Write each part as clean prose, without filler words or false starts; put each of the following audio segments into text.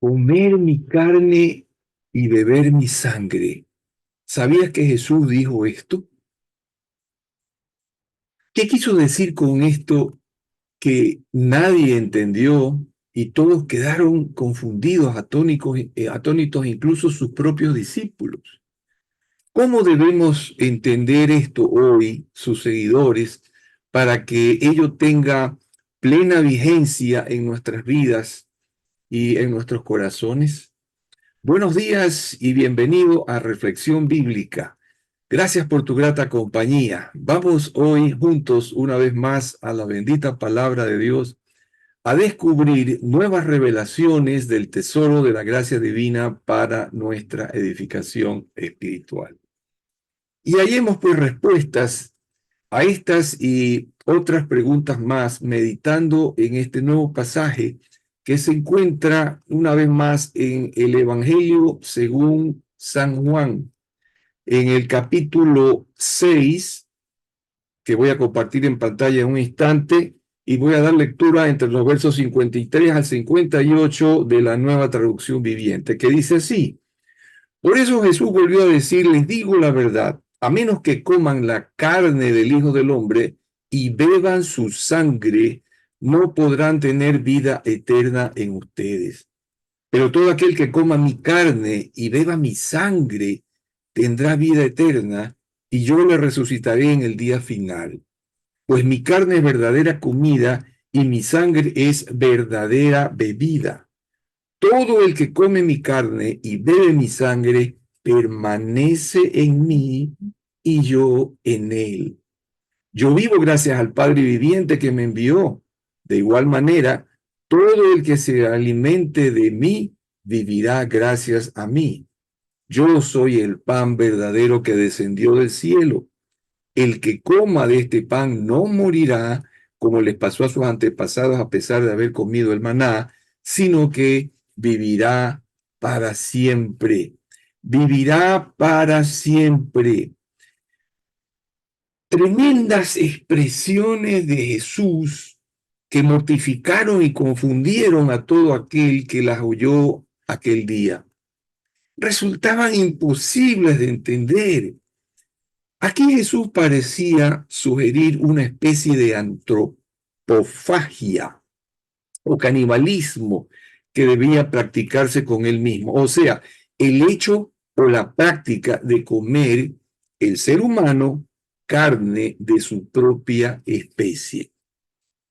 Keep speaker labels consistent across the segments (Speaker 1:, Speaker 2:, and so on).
Speaker 1: comer mi carne y beber mi sangre. ¿Sabías que Jesús dijo esto? ¿Qué quiso decir con esto que nadie entendió y todos quedaron confundidos, atónitos, incluso sus propios discípulos? ¿Cómo debemos entender esto hoy, sus seguidores, para que ello tenga plena vigencia en nuestras vidas y en nuestros corazones? Buenos días y bienvenido a Reflexión Bíblica. Gracias por tu grata compañía. Vamos hoy juntos una vez más a la bendita palabra de Dios a descubrir nuevas revelaciones del tesoro de la gracia divina para nuestra edificación espiritual. Y hallemos pues respuestas a estas y otras preguntas más meditando en este nuevo pasaje que se encuentra una vez más en el Evangelio según San Juan, en el capítulo 6, que voy a compartir en pantalla en un instante, y voy a dar lectura entre los versos 53 al 58 de la Nueva Traducción Viviente, que dice así: Por eso Jesús volvió a decir, les digo la verdad, a menos que coman la carne del Hijo del Hombre y beban su sangre, no podrán tener vida eterna en ustedes. Pero todo aquel que coma mi carne y beba mi sangre tendrá vida eterna, y yo le resucitaré en el día final. Pues mi carne es verdadera comida y mi sangre es verdadera bebida. Todo el que come mi carne y bebe mi sangre permanece en mí y yo en él. Yo vivo gracias al Padre viviente que me envió. De igual manera, todo el que se alimente de mí vivirá gracias a mí. Yo soy el pan verdadero que descendió del cielo. El que coma de este pan no morirá, como les pasó a sus antepasados a pesar de haber comido el maná, sino que vivirá para siempre. Vivirá para siempre. Tremendas expresiones de Jesús que mortificaron y confundieron a todo aquel que las oyó aquel día. Resultaban imposibles de entender. Aquí Jesús parecía sugerir una especie de antropofagia o canibalismo que debía practicarse con él mismo. O sea, el hecho o la práctica de comer el ser humano carne de su propia especie.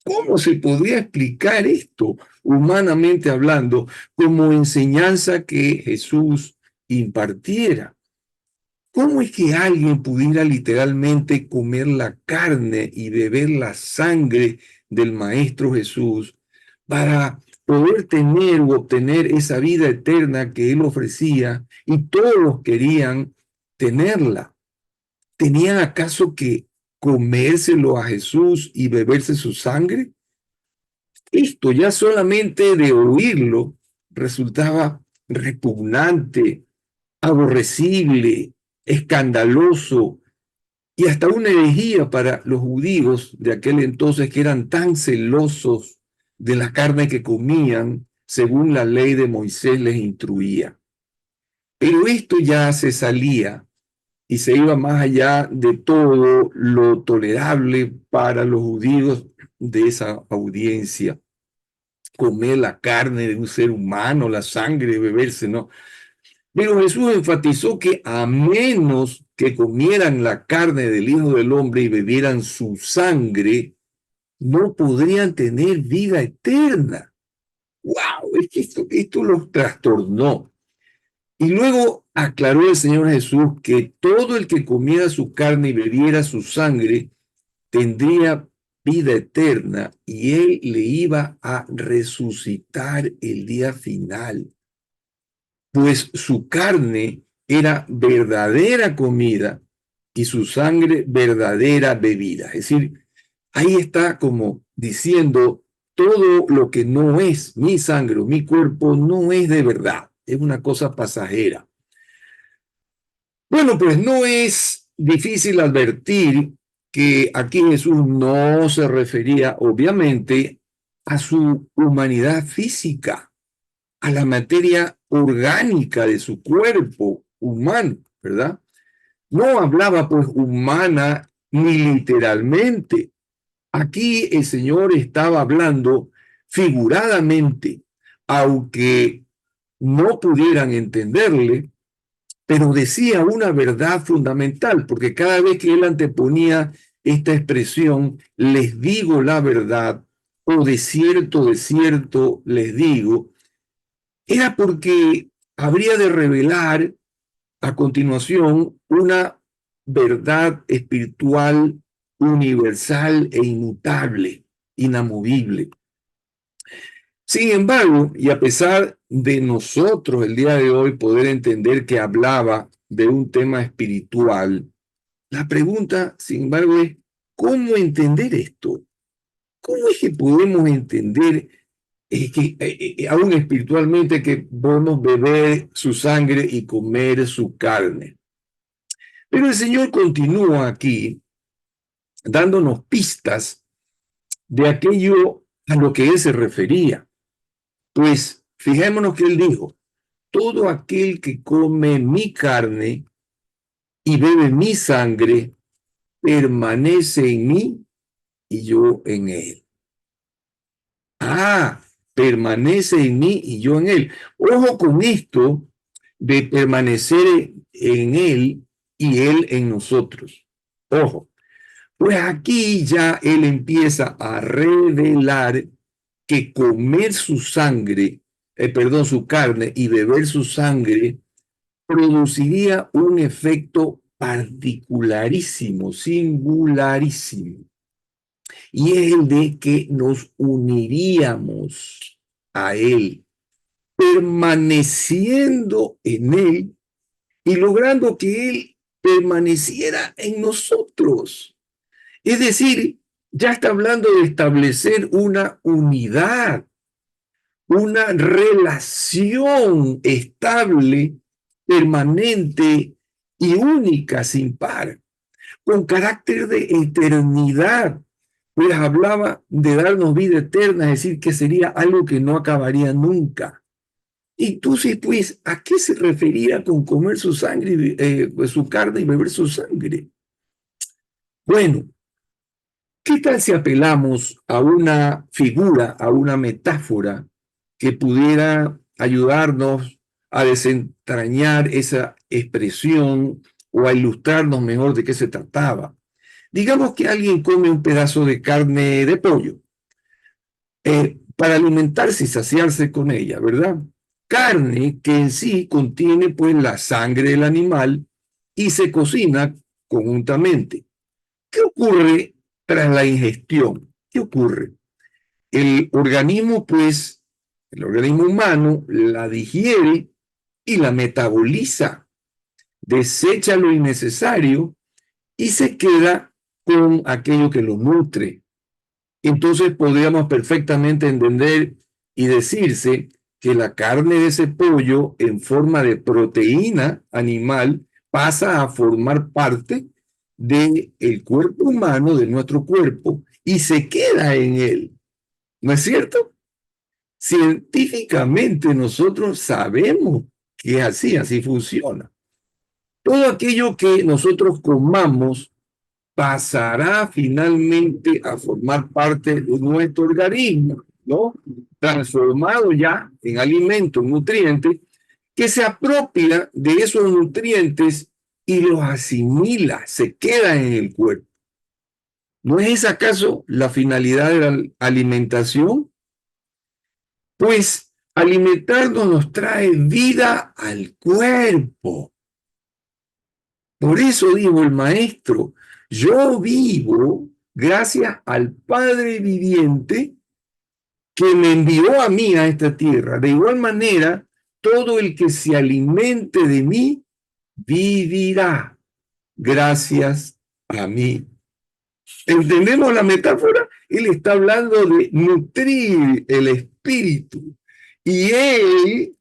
Speaker 1: ¿Cómo se podría explicar esto, humanamente hablando, como enseñanza que Jesús impartiera? ¿Cómo es que alguien pudiera literalmente comer la carne y beber la sangre del Maestro Jesús para poder tener u obtener esa vida eterna que Él ofrecía y todos querían tenerla? ¿Tenían acaso que comérselo a Jesús y beberse su sangre? Esto ya solamente de oírlo resultaba repugnante, aborrecible, escandaloso y hasta una herejía para los judíos de aquel entonces, que eran tan celosos de la carne que comían según la ley de Moisés les instruía. Pero esto ya se salía y se iba más allá de todo lo tolerable para los judíos de esa audiencia. Comer la carne de un ser humano, la sangre, beberse, ¿no? Pero Jesús enfatizó que a menos que comieran la carne del Hijo del Hombre y bebieran su sangre, no podrían tener vida eterna. ¡Wow! Es que esto los trastornó. Y luego aclaró el Señor Jesús que todo el que comiera su carne y bebiera su sangre tendría vida eterna y Él le iba a resucitar el día final, pues su carne era verdadera comida y su sangre verdadera bebida. Es decir, ahí está como diciendo, todo lo que no es mi sangre o mi cuerpo no es de verdad, es una cosa pasajera. Bueno, pues no es difícil advertir que aquí Jesús no se refería obviamente a su humanidad física. a la materia orgánica de su cuerpo humano, ¿verdad? No hablaba pues humana ni literalmente. Aquí el Señor estaba hablando figuradamente, aunque no pudieran entenderle, pero decía una verdad fundamental, porque cada vez que él anteponía esta expresión, les digo la verdad, o de cierto les digo, era porque habría de revelar a continuación una verdad espiritual universal e inmutable, inamovible. Sin embargo, y a pesar de nosotros el día de hoy poder entender que hablaba de un tema espiritual, la pregunta, sin embargo, es ¿cómo entender esto? ¿Cómo es que podemos entender aún espiritualmente que podemos beber su sangre y comer su carne? Pero el Señor continúa aquí dándonos pistas de aquello a lo que Él se refería. Pues fijémonos que Él dijo, todo aquel que come mi carne y bebe mi sangre permanece en mí y yo en él. Ah, permanece en mí y yo en él. Ojo con esto de permanecer en él y él en nosotros. Ojo, pues aquí ya él empieza a revelar que comer su sangre, su carne y beber su sangre produciría un efecto particularísimo, singularísimo, y es el de que nos uniríamos a Él, permaneciendo en Él y logrando que Él permaneciera en nosotros. Es decir, ya está hablando de establecer una unidad, una relación estable, permanente y única sin par, con carácter de eternidad. Pues hablaba de darnos vida eterna, es decir, que sería algo que no acabaría nunca. Y tú sí, pues, ¿a qué se refería con comer su sangre, pues, su carne y beber su sangre? Bueno, ¿qué tal si apelamos a una figura, a una metáfora que pudiera ayudarnos a desentrañar esa expresión o a ilustrarnos mejor de qué se trataba? Digamos que alguien come un pedazo de carne de pollo para alimentarse y saciarse con ella, ¿verdad? Carne que en sí contiene pues la sangre del animal y se cocina conjuntamente. ¿Qué ocurre tras la ingestión? ¿Qué ocurre? El organismo, pues, el organismo humano la digiere y la metaboliza, desecha lo innecesario y se queda con aquello que lo nutre. Entonces podríamos perfectamente entender y decirse que la carne de ese pollo en forma de proteína animal pasa a formar parte del cuerpo humano, de nuestro cuerpo, y se queda en él. ¿No es cierto? Científicamente nosotros sabemos que así funciona. Todo aquello que nosotros comamos pasará finalmente a formar parte de nuestro organismo, ¿no? Transformado ya en alimento, nutriente, que se apropia de esos nutrientes y los asimila, se queda en el cuerpo. ¿No es acaso la finalidad de la alimentación? Pues alimentarnos nos trae vida al cuerpo. Por eso dijo el maestro, yo vivo gracias al Padre viviente que me envió a mí a esta tierra. De igual manera, todo el que se alimente de mí vivirá gracias a mí. ¿Entendemos la metáfora? Él está hablando de nutrir el espíritu y él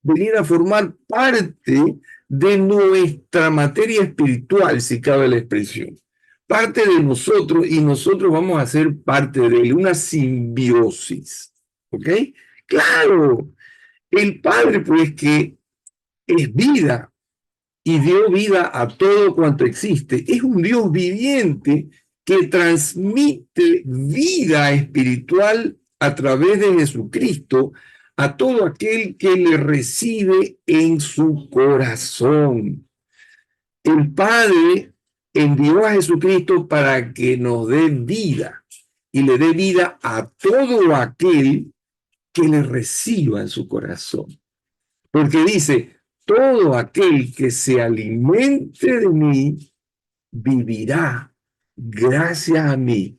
Speaker 1: venir a formar parte de nuestra materia espiritual, si cabe la expresión. Parte de nosotros y nosotros vamos a ser parte de él, una simbiosis. ¿Ok? Claro, El Padre, pues, que es vida y dio vida a todo cuanto existe, es un Dios viviente que transmite vida espiritual a través de Jesucristo a todo aquel que le recibe en su corazón. El Padre envió a Jesucristo para que nos dé vida y le dé vida a todo aquel que le reciba en su corazón. Porque dice, todo aquel que se alimente de mí vivirá gracias a mí.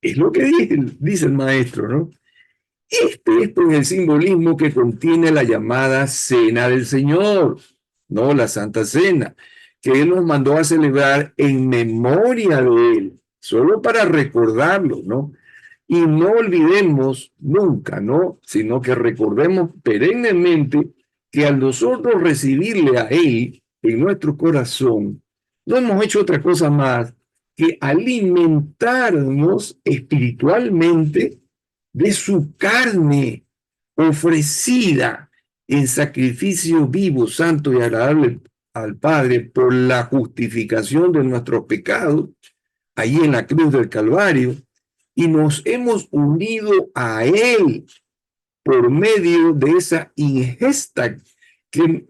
Speaker 1: Es lo que dice el maestro, ¿no? Este es pues el simbolismo que contiene la llamada Cena del Señor, ¿no? La Santa Cena, que Él nos mandó a celebrar en memoria de Él, solo para recordarlo, ¿no? Y no olvidemos nunca, ¿no? Sino que recordemos perennemente que al nosotros recibirle a Él en nuestro corazón, no hemos hecho otra cosa más que alimentarnos espiritualmente de su carne ofrecida en sacrificio vivo, santo y agradable al Padre por la justificación de nuestros pecados, allí en la cruz del Calvario, y nos hemos unido a Él por medio de esa ingesta que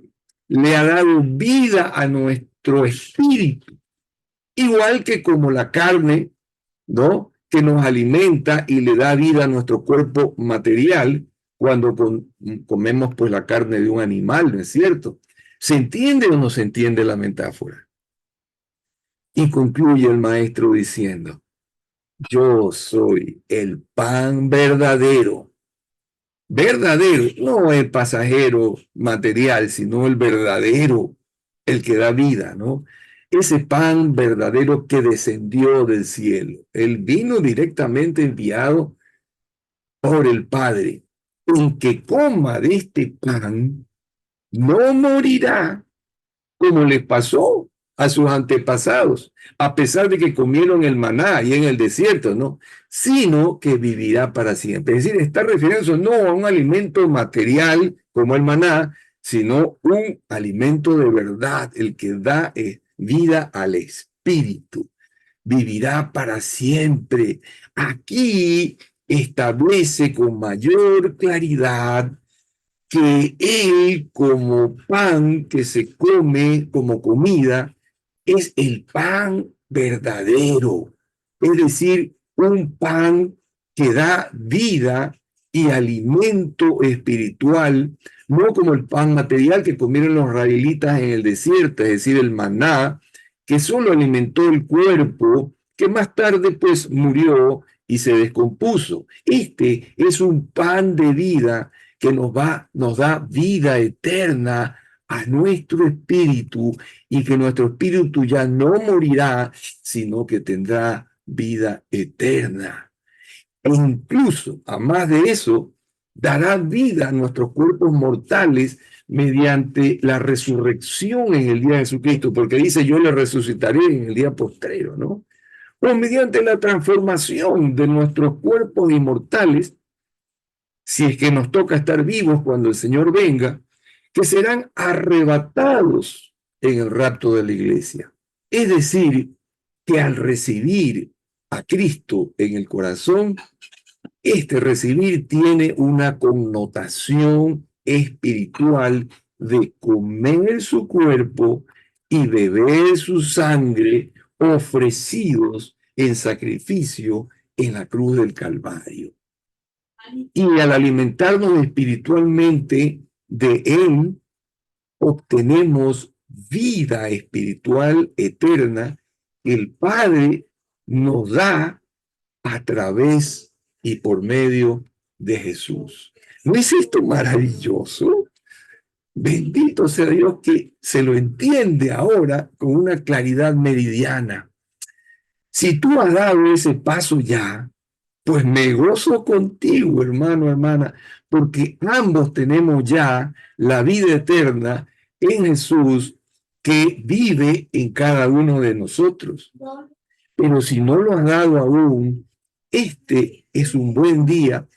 Speaker 1: le ha dado vida a nuestro espíritu, igual que como la carne, ¿no? Que nos alimenta y le da vida a nuestro cuerpo material cuando comemos pues la carne de un animal, ¿no es cierto? ¿Se entiende o no se entiende la metáfora? Y concluye el maestro diciendo, yo soy el pan verdadero. Verdadero, no el pasajero material, sino el verdadero, el que da vida, ¿no? Ese pan verdadero que descendió del cielo. Él vino directamente enviado por el Padre. El que coma de este pan no morirá, como les pasó a sus antepasados, a pesar de que comieron el maná y en el desierto, ¿no? Sino que vivirá para siempre. Es decir, está refiriéndose no a un alimento material como el maná, sino un alimento de verdad, el que da vida al espíritu. Vivirá para siempre. Aquí establece con mayor claridad que Él como pan que se come como comida es el pan verdadero, es decir, un pan que da vida y alimento espiritual, no como el pan material que comieron los israelitas en el desierto, es decir, el maná, que solo alimentó el cuerpo, que más tarde pues murió y se descompuso. Este es un pan de vida que nos da vida eterna a nuestro espíritu y que nuestro espíritu ya no morirá, sino que tendrá vida eterna. E incluso, a más de eso, dará vida a nuestros cuerpos mortales mediante la resurrección en el día de Jesucristo, porque dice, yo le resucitaré en el día postrero, ¿no? O mediante la transformación de nuestros cuerpos inmortales, si es que nos toca estar vivos cuando el Señor venga, que serán arrebatados en el rapto de la iglesia. Es decir, que al recibir a Cristo en el corazón, este recibir tiene una connotación espiritual de comer su cuerpo y beber su sangre ofrecidos en sacrificio en la cruz del Calvario. Y al alimentarnos espiritualmente de Él, obtenemos vida espiritual eterna que el Padre nos da a través y por medio de Jesús. ¿No es esto maravilloso? Bendito sea Dios que se lo entiende ahora con una claridad meridiana. Si tú has dado ese paso ya, pues me gozo contigo, hermano, hermana, porque ambos tenemos ya la vida eterna en Jesús que vive en cada uno de nosotros. Pero si no lo has dado aún, este es un buen día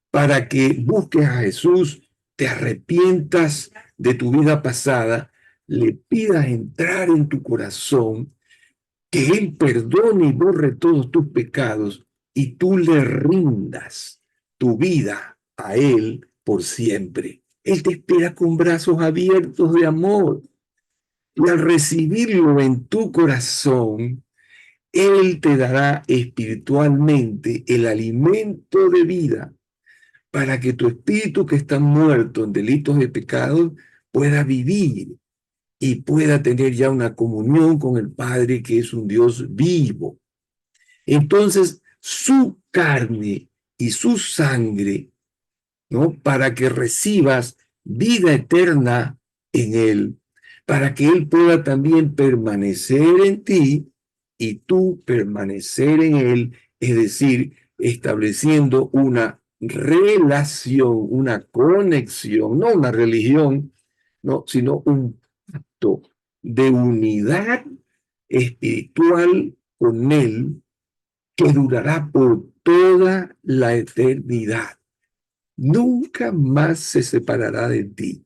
Speaker 1: para que busques a Jesús te arrepientas de tu vida pasada, le pidas entrar en tu corazón, que Él perdone y borre todos tus pecados y tú le rindas tu vida a Él por siempre. Él te espera con brazos abiertos de amor y al recibirlo en tu corazón, Él te dará espiritualmente el alimento de vida para que tu espíritu que está muerto en delitos de pecado pueda vivir y pueda tener ya una comunión con el Padre, que es un Dios vivo. Entonces, su carne y su sangre, ¿no? Para que recibas vida eterna en Él, para que Él pueda también permanecer en ti y tú permanecer en Él, es decir, estableciendo una relación, una conexión, no una religión, no, sino un pacto de unidad espiritual con Él que durará por toda la eternidad. Nunca más se separará de ti.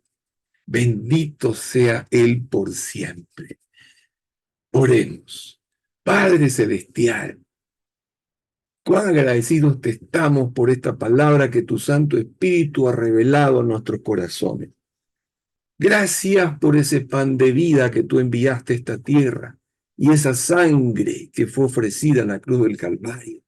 Speaker 1: Bendito sea Él por siempre. Oremos. Padre Celestial, cuán agradecidos te estamos por esta palabra que tu Santo Espíritu ha revelado a nuestros corazones. Gracias por ese pan de vida que tú enviaste a esta tierra y esa sangre que fue ofrecida en la cruz del Calvario.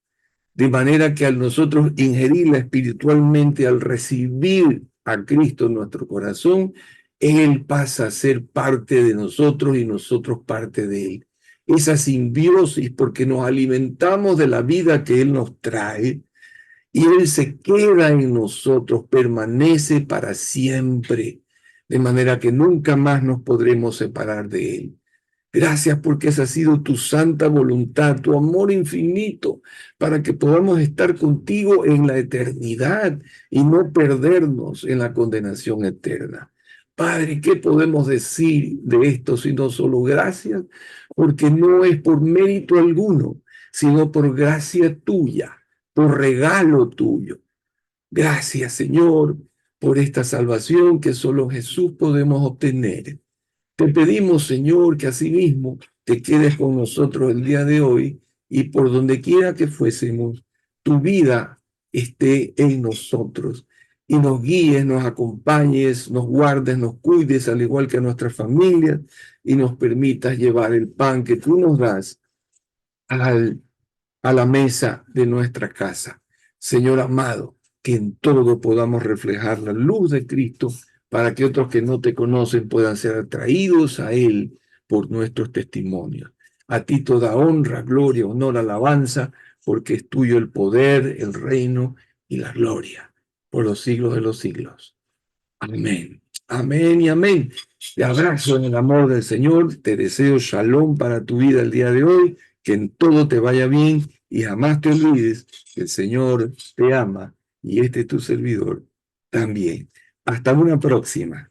Speaker 1: De manera que al nosotros ingerirla espiritualmente, al recibir a Cristo en nuestro corazón, Él pasa a ser parte de nosotros y nosotros parte de Él. Esa simbiosis, porque nos alimentamos de la vida que Él nos trae y Él se queda en nosotros, permanece para siempre, de manera que nunca más nos podremos separar de Él. Gracias porque esa ha sido tu santa voluntad, tu amor infinito, para que podamos estar contigo en la eternidad y no perdernos en la condenación eterna. Padre, ¿qué podemos decir de esto sino solo gracias? Porque no es por mérito alguno, sino por gracia tuya, por regalo tuyo. Gracias, Señor, por esta salvación que solo Jesús podemos obtener. Te pedimos, Señor, que asimismo te quedes con nosotros el día de hoy y por donde quiera que fuésemos, tu vida esté en nosotros y nos guíes, nos acompañes, nos guardes, nos cuides, al igual que a nuestras familias, y nos permitas llevar el pan que tú nos das a la mesa de nuestra casa. Señor amado, que en todo podamos reflejar la luz de Cristo para que otros que no te conocen puedan ser atraídos a Él por nuestros testimonios. A ti toda honra, gloria, honor, alabanza, porque es tuyo el poder, el reino y la gloria por los siglos de los siglos. Amén. Amén y amén. Te abrazo en el amor del Señor. Te deseo shalom para tu vida el día de hoy. Que en todo te vaya bien y jamás te olvides que el Señor te ama y este es tu servidor también. Hasta una próxima.